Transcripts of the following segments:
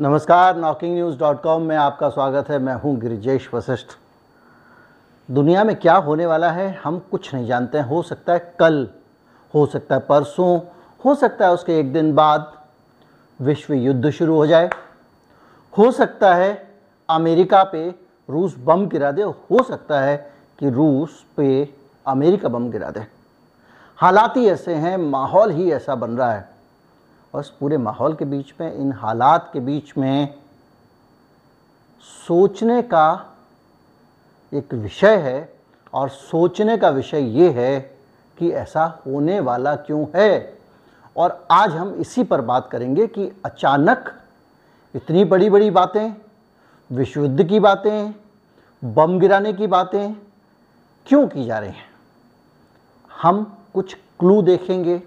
नमस्कार, knocking-news.com में आपका स्वागत है। मैं हूं गिरिजेश वशिष्ठ। दुनिया में क्या होने वाला है हम कुछ नहीं जानते हैं। हो सकता है कल, हो सकता है परसों, हो सकता है उसके एक दिन बाद विश्व युद्ध शुरू हो जाए, हो सकता है अमेरिका पे रूस बम गिरा दे, हो सकता है कि रूस पे अमेरिका बम गिरा दे। हालात ही ऐसे हैं, माहौल ही ऐसा बन रहा है। और इस पूरे माहौल के बीच में, इन हालात के बीच में सोचने का एक विषय है, और सोचने का विषय ये है कि ऐसा होने वाला क्यों है। और आज हम इसी पर बात करेंगे कि अचानक इतनी बड़ी बड़ी बातें, विश्व युद्ध की बातें, बम गिराने की बातें क्यों की जा रही हैं। हम कुछ क्लू देखेंगे,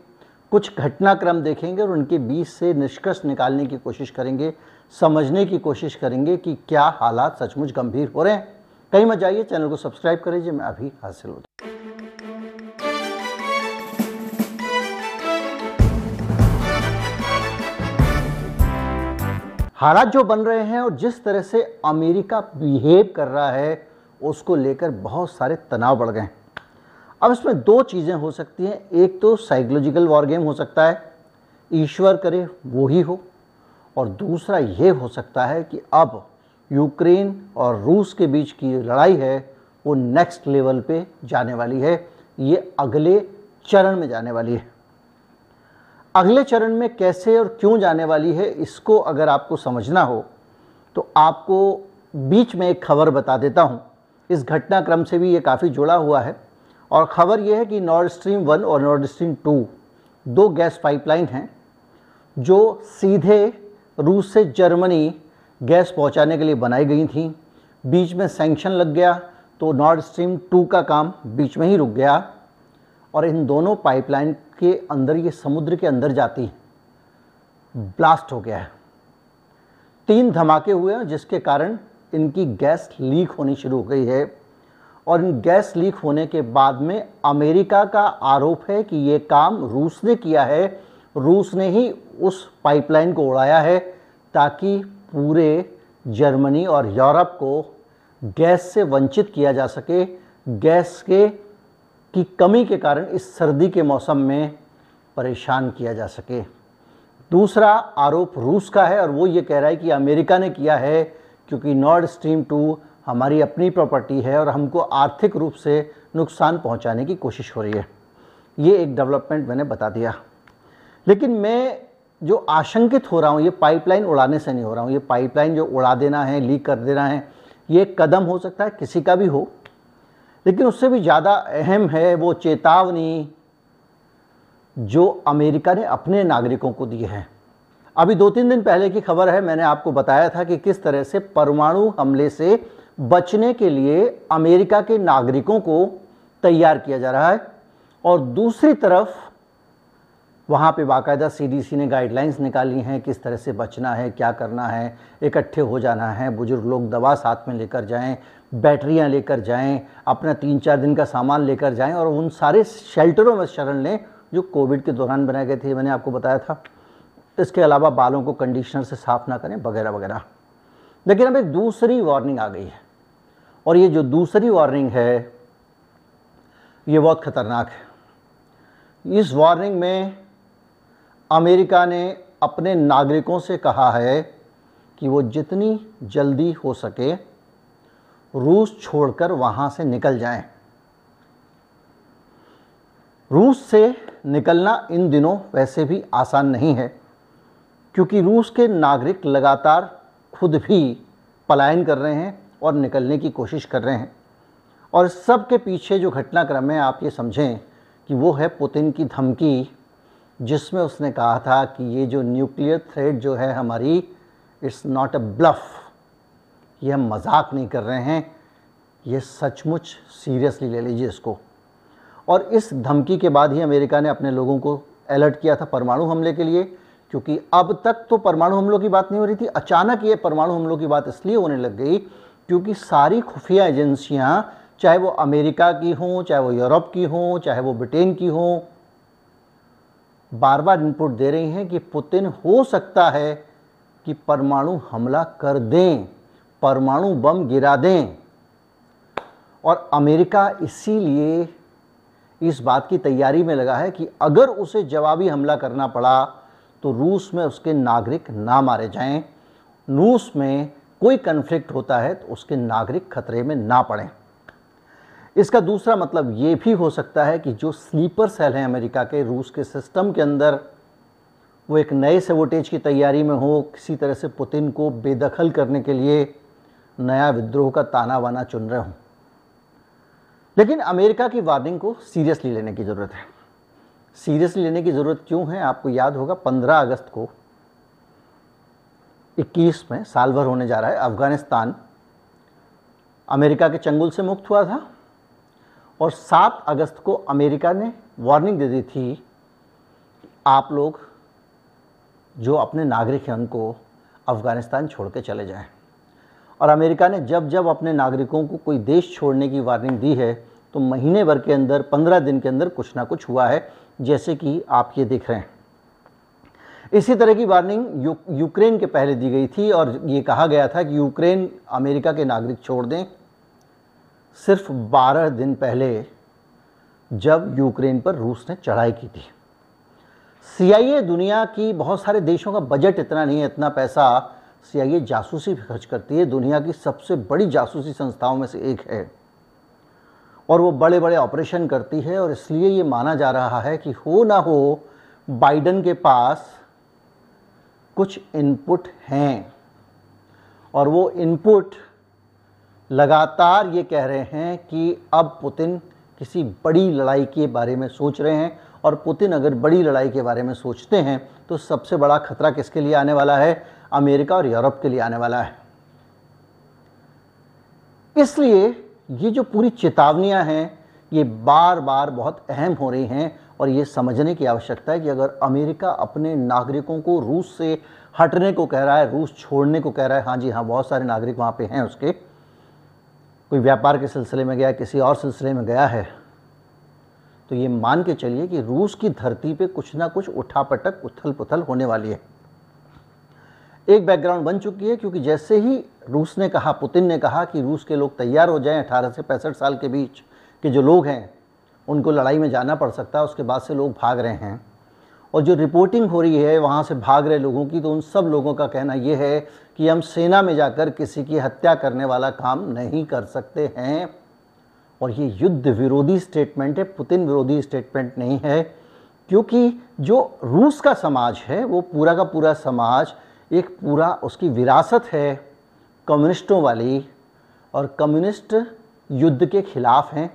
कुछ घटनाक्रम देखेंगे और उनके बीच से निष्कर्ष निकालने की कोशिश करेंगे, समझने की कोशिश करेंगे कि क्या हालात सचमुच गंभीर हो रहे हैं। कहीं मत जाइए, चैनल को सब्सक्राइब करिए। मैं अभी हासिल होता। हालात जो बन रहे हैं और जिस तरह से अमेरिका बिहेव कर रहा है, उसको लेकर बहुत सारे तनाव बढ़ गए। अब इसमें दो चीज़ें हो सकती हैं। एक तो साइकोलॉजिकल वॉर गेम हो सकता है, ईश्वर करे वो ही हो, और दूसरा ये हो सकता है कि अब यूक्रेन और रूस के बीच की लड़ाई है वो नेक्स्ट लेवल पे जाने वाली है। ये अगले चरण में जाने वाली है। अगले चरण में कैसे और क्यों जाने वाली है, इसको अगर आपको समझना हो तो आपको बीच में एक खबर बता देता हूँ। इस घटनाक्रम से भी ये काफ़ी जुड़ा हुआ है। और ख़बर यह है कि नॉर्ड स्ट्रीम 1 और नॉर्ड स्ट्रीम 2 दो गैस पाइपलाइन हैं जो सीधे रूस से जर्मनी गैस पहुंचाने के लिए बनाई गई थी। बीच में सैंक्शन लग गया तो नॉर्ड स्ट्रीम 2 का काम बीच में ही रुक गया, और इन दोनों पाइपलाइन के अंदर, ये समुद्र के अंदर जाती ब्लास्ट हो गया है। 3 धमाके हुए हैं जिसके कारण इनकी गैस लीक होनी शुरू हो गई है। और इन गैस लीक होने के बाद में अमेरिका का आरोप है कि ये काम रूस ने किया है। रूस ने ही उस पाइपलाइन को उड़ाया है ताकि पूरे जर्मनी और यूरोप को गैस से वंचित किया जा सके। गैस की कमी के कारण इस सर्दी के मौसम में परेशान किया जा सके। दूसरा आरोप रूस का है और वो ये कह रहा है कि अमेरिका ने किया है क्योंकि नॉर्ड स्ट्रीम 2 हमारी अपनी प्रॉपर्टी है और हमको आर्थिक रूप से नुकसान पहुंचाने की कोशिश हो रही है। ये एक डेवलपमेंट मैंने बता दिया। लेकिन मैं जो आशंकित हो रहा हूँ, ये पाइपलाइन उड़ाने से नहीं हो रहा हूँ। ये पाइपलाइन जो उड़ा देना है, लीक कर देना है, ये कदम हो सकता है किसी का भी हो, लेकिन उससे भी ज़्यादा अहम है वो चेतावनी जो अमेरिका ने अपने नागरिकों को दी है। अभी 2-3 दिन पहले की खबर है, मैंने आपको बताया था कि किस तरह से परमाणु हमले से बचने के लिए अमेरिका के नागरिकों को तैयार किया जा रहा है। और दूसरी तरफ वहाँ पे बाकायदा CDC ने गाइडलाइंस निकाली हैं किस तरह से बचना है, क्या करना है। इकट्ठे हो जाना है, बुजुर्ग लोग दवा साथ में लेकर जाएं, बैटरियाँ लेकर जाएं, अपना 3-4 दिन का सामान लेकर जाएं और उन सारे शेल्टरों में शरण लें जो कोविड के दौरान बनाए गए थे, मैंने आपको बताया था। इसके अलावा बालों को कंडीशनर से साफ़ ना करें, वगैरह वगैरह। लेकिन अब एक दूसरी वार्निंग आ गई है, और ये जो दूसरी वार्निंग है ये बहुत ख़तरनाक है। इस वार्निंग में अमेरिका ने अपने नागरिकों से कहा है कि वो जितनी जल्दी हो सके रूस छोड़कर वहाँ से निकल जाएं। रूस से निकलना इन दिनों वैसे भी आसान नहीं है, क्योंकि रूस के नागरिक लगातार खुद भी पलायन कर रहे हैं और निकलने की कोशिश कर रहे हैं। और सब के पीछे जो घटनाक्रम है, आप ये समझें कि वो है पुतिन की धमकी, जिसमें उसने कहा था कि ये जो न्यूक्लियर थ्रेट जो है हमारी, इट्स नॉट अ ब्लफ, ये हम मजाक नहीं कर रहे हैं, ये सचमुच सीरियसली ले लीजिए इसको। और इस धमकी के बाद ही अमेरिका ने अपने लोगों को अलर्ट किया था परमाणु हमले के लिए, क्योंकि अब तक तो परमाणु हमलों की बात नहीं हो रही थी। अचानक ये परमाणु हमलों की बात इसलिए होने लग गई क्योंकि सारी खुफिया एजेंसियाँ, चाहे वो अमेरिका की हों, चाहे वो यूरोप की हों, चाहे वो ब्रिटेन की हों, बार बार इनपुट दे रही हैं कि पुतिन हो सकता है कि परमाणु हमला कर दें, परमाणु बम गिरा दें। और अमेरिका इसीलिए इस बात की तैयारी में लगा है कि अगर उसे जवाबी हमला करना पड़ा तो रूस में उसके नागरिक ना मारे जाएं, रूस में कोई कन्फ्लिक्ट होता है तो उसके नागरिक खतरे में ना पड़ें। इसका दूसरा मतलब ये भी हो सकता है कि जो स्लीपर सेल हैं अमेरिका के रूस के सिस्टम के अंदर, वो एक नए सैबोटेज की तैयारी में हो, किसी तरह से पुतिन को बेदखल करने के लिए नया विद्रोह का ताना बाना चुन रहे हों। लेकिन अमेरिका की वार्निंग को सीरियसली लेने की ज़रूरत है। सीरियसली लेने की ज़रूरत क्यों है? आपको याद होगा 15 अगस्त को 21 में साल भर होने जा रहा है, अफ़गानिस्तान अमेरिका के चंगुल से मुक्त हुआ था और 7 अगस्त को अमेरिका ने वार्निंग दे दी थी आप लोग जो अपने नागरिक हैं उनको अफ़गानिस्तान छोड़ के चले जाएं। और अमेरिका ने जब जब अपने नागरिकों को कोई देश छोड़ने की वार्निंग दी है तो महीने भर के अंदर 15 दिन के अंदर कुछ ना कुछ हुआ है, जैसे कि आप ये देख रहे हैं। इसी तरह की वार्निंग यूक्रेन के पहले दी गई थी और ये कहा गया था कि यूक्रेन अमेरिका के नागरिक छोड़ दें, सिर्फ 12 दिन पहले जब यूक्रेन पर रूस ने चढ़ाई की थी। CIA दुनिया की बहुत सारे देशों का बजट इतना नहीं है, इतना पैसा CIA जासूसी भी खर्च करती है, दुनिया की सबसे बड़ी जासूसी संस्थाओं में से एक है और वो बड़े बड़े ऑपरेशन करती है। और इसलिए ये माना जा रहा है कि हो ना हो बाइडन के पास कुछ इनपुट हैं और वो इनपुट लगातार ये कह रहे हैं कि अब पुतिन किसी बड़ी लड़ाई के बारे में सोच रहे हैं। और पुतिन अगर बड़ी लड़ाई के बारे में सोचते हैं तो सबसे बड़ा खतरा किसके लिए आने वाला है? अमेरिका और यूरोप के लिए आने वाला है। इसलिए ये जो पूरी चेतावनियां हैं ये बार बार बहुत अहम हो रही हैं और ये समझने की आवश्यकता है कि अगर अमेरिका अपने नागरिकों को रूस से हटने को कह रहा है, रूस छोड़ने को कह रहा है, हाँ जी हाँ, बहुत सारे नागरिक वहाँ पे हैं उसके, कोई व्यापार के सिलसिले में गया, किसी और सिलसिले में गया है, तो ये मान के चलिए कि रूस की धरती पे कुछ ना कुछ उठापटक उथल पुथल होने वाली है। एक बैकग्राउंड बन चुकी है, क्योंकि जैसे ही रूस ने कहा, पुतिन ने कहा कि रूस के लोग तैयार हो जाएं, 18 से 65 साल के बीच के जो लोग हैं उनको लड़ाई में जाना पड़ सकता है, उसके बाद से लोग भाग रहे हैं। और जो रिपोर्टिंग हो रही है वहाँ से भाग रहे लोगों की, तो उन सब लोगों का कहना ये है कि हम सेना में जाकर किसी की हत्या करने वाला काम नहीं कर सकते हैं। और ये युद्ध विरोधी स्टेटमेंट है, पुतिन विरोधी स्टेटमेंट नहीं है, क्योंकि जो रूस का समाज है वो पूरा का पूरा समाज एक पूरा उसकी विरासत है कम्युनिस्टों वाली, और कम्युनिस्ट युद्ध के खिलाफ हैं।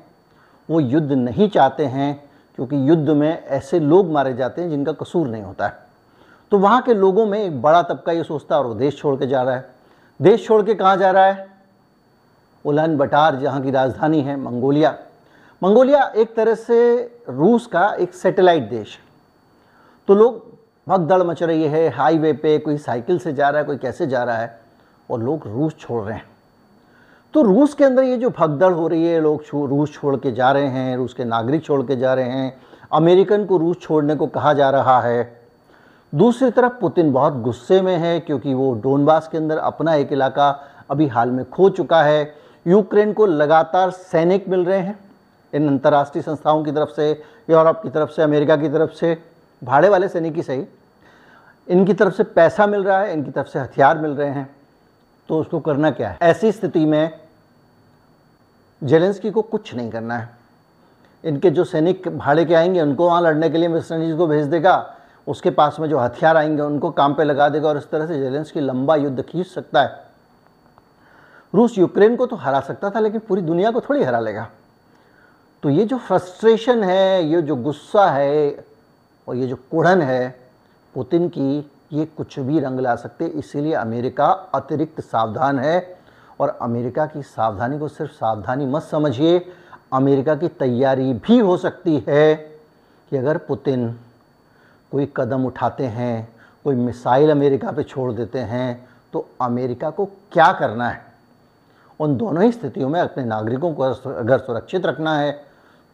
वो युद्ध नहीं चाहते हैं क्योंकि युद्ध में ऐसे लोग मारे जाते हैं जिनका कसूर नहीं होता है। तो वहाँ के लोगों में एक बड़ा तबका ये सोचता है और वो देश छोड़ के जा रहा है। देश छोड़ के कहाँ जा रहा है? उलान बटार, जहाँ की राजधानी है मंगोलिया। मंगोलिया एक तरह से रूस का एक सैटेलाइट देश है। तो लोग भगदड़ मच रही है हाईवे पे, कोई साइकिल से जा रहा है, कोई कैसे जा रहा है, और लोग रूस छोड़ रहे हैं। तो रूस के अंदर ये जो भगदड़ हो रही है, लोग रूस छोड़ के जा रहे हैं, रूस के नागरिक छोड़ के जा रहे हैं, अमेरिकन को रूस छोड़ने को कहा जा रहा है। दूसरी तरफ पुतिन बहुत गुस्से में है क्योंकि वो डोनबास के अंदर अपना एक इलाका अभी हाल में खो चुका है। यूक्रेन को लगातार सैनिक मिल रहे हैं इन अंतर्राष्ट्रीय संस्थाओं की तरफ से, यूरोप की तरफ से, अमेरिका की तरफ से, भाड़े वाले सैनिक ही सही, इनकी तरफ से पैसा मिल रहा है, इनकी तरफ से हथियार मिल रहे हैं। तो उसको करना क्या है? ऐसी स्थिति में जेलेंस्की को कुछ नहीं करना है। इनके जो सैनिक भाड़े के आएंगे उनको वहाँ लड़ने के लिए वेस्टर्नडीज को भेज देगा, उसके पास में जो हथियार आएंगे उनको काम पे लगा देगा, और इस तरह से जेलेंस्की लंबा युद्ध खींच सकता है। रूस यूक्रेन को तो हरा सकता था, लेकिन पूरी दुनिया को थोड़ी हरा लेगा। तो ये जो फ्रस्ट्रेशन है, ये जो गुस्सा है और ये जो कुढ़न है पुतिन की, ये कुछ भी रंग ला सकते। इसीलिए अमेरिका अतिरिक्त सावधान है, और अमेरिका की सावधानी को सिर्फ सावधानी मत समझिए, अमेरिका की तैयारी भी हो सकती है कि अगर पुतिन कोई कदम उठाते हैं, कोई मिसाइल अमेरिका पे छोड़ देते हैं, तो अमेरिका को क्या करना है। उन दोनों ही स्थितियों में अपने नागरिकों को अगर सुरक्षित रखना है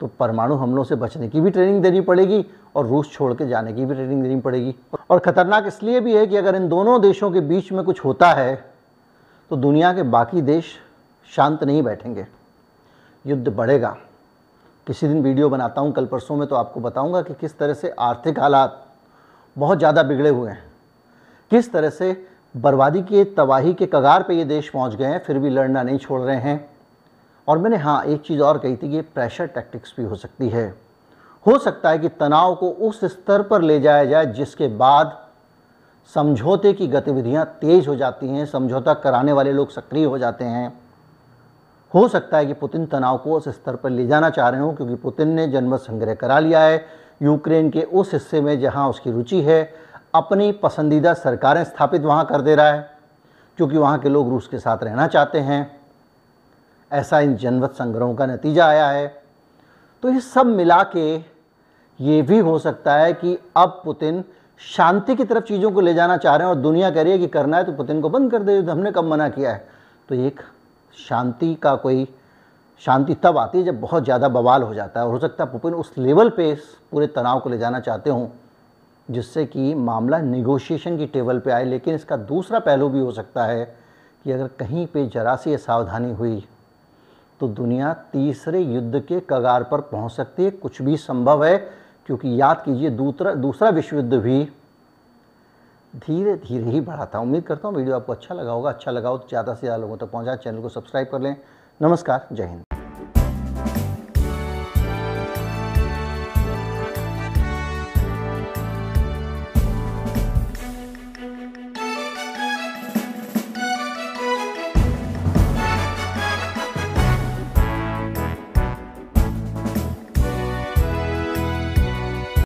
तो परमाणु हमलों से बचने की भी ट्रेनिंग देनी पड़ेगी, और रूस छोड़ के जाने की भी ट्रेनिंग देनी पड़ेगी। और ख़तरनाक इसलिए भी है कि अगर इन दोनों देशों के बीच में कुछ होता है तो दुनिया के बाकी देश शांत नहीं बैठेंगे, युद्ध बढ़ेगा। किसी दिन वीडियो बनाता हूँ कल परसों में, तो आपको बताऊँगा कि किस तरह से आर्थिक हालात बहुत ज़्यादा बिगड़े हुए हैं, किस तरह से बर्बादी के तबाही के कगार पे ये देश पहुंच गए हैं, फिर भी लड़ना नहीं छोड़ रहे हैं। और मैंने हाँ एक चीज़ और कही थी कि प्रेशर टैक्टिक्स भी हो सकती है। हो सकता है कि तनाव को उस स्तर पर ले जाया जाए जिसके बाद समझौते की गतिविधियां तेज हो जाती हैं, समझौता कराने वाले लोग सक्रिय हो जाते हैं। हो सकता है कि पुतिन तनाव को उस स्तर पर ले जाना चाह रहे हो, क्योंकि पुतिन ने जनमत संग्रह करा लिया है यूक्रेन के उस हिस्से में जहां उसकी रुचि है, अपनी पसंदीदा सरकारें स्थापित वहां कर दे रहा है, क्योंकि वहां के लोग रूस के साथ रहना चाहते हैं। ऐसा इन जनमत संग्रहों का नतीजा आया है। तो ये सब मिला के ये भी हो सकता है कि अब पुतिन शांति की तरफ चीज़ों को ले जाना चाह रहे हैं, और दुनिया कह रही है कि करना है तो पुतिन को बंद कर दे, हमने कब मना किया है। तो एक शांति तब आती है जब बहुत ज़्यादा बवाल हो जाता है, और हो सकता है पुतिन उस लेवल पे इस पूरे तनाव को ले जाना चाहते हों जिससे कि मामला निगोशिएशन की टेबल पे आए। लेकिन इसका दूसरा पहलू भी हो सकता है कि अगर कहीं पे जरा सी असावधानी हुई तो दुनिया तीसरे युद्ध के कगार पर पहुंच सकती है। कुछ भी संभव है, क्योंकि याद कीजिए दूसरा विश्व युद्ध भी धीरे धीरे ही बढ़ा था। उम्मीद करता हूँ वीडियो आपको अच्छा लगा होगा। अच्छा लगा हो तो ज़्यादा से ज़्यादा लोगों तक पहुँचाएं, चैनल को सब्सक्राइब कर लें। नमस्कार, जय हिंद।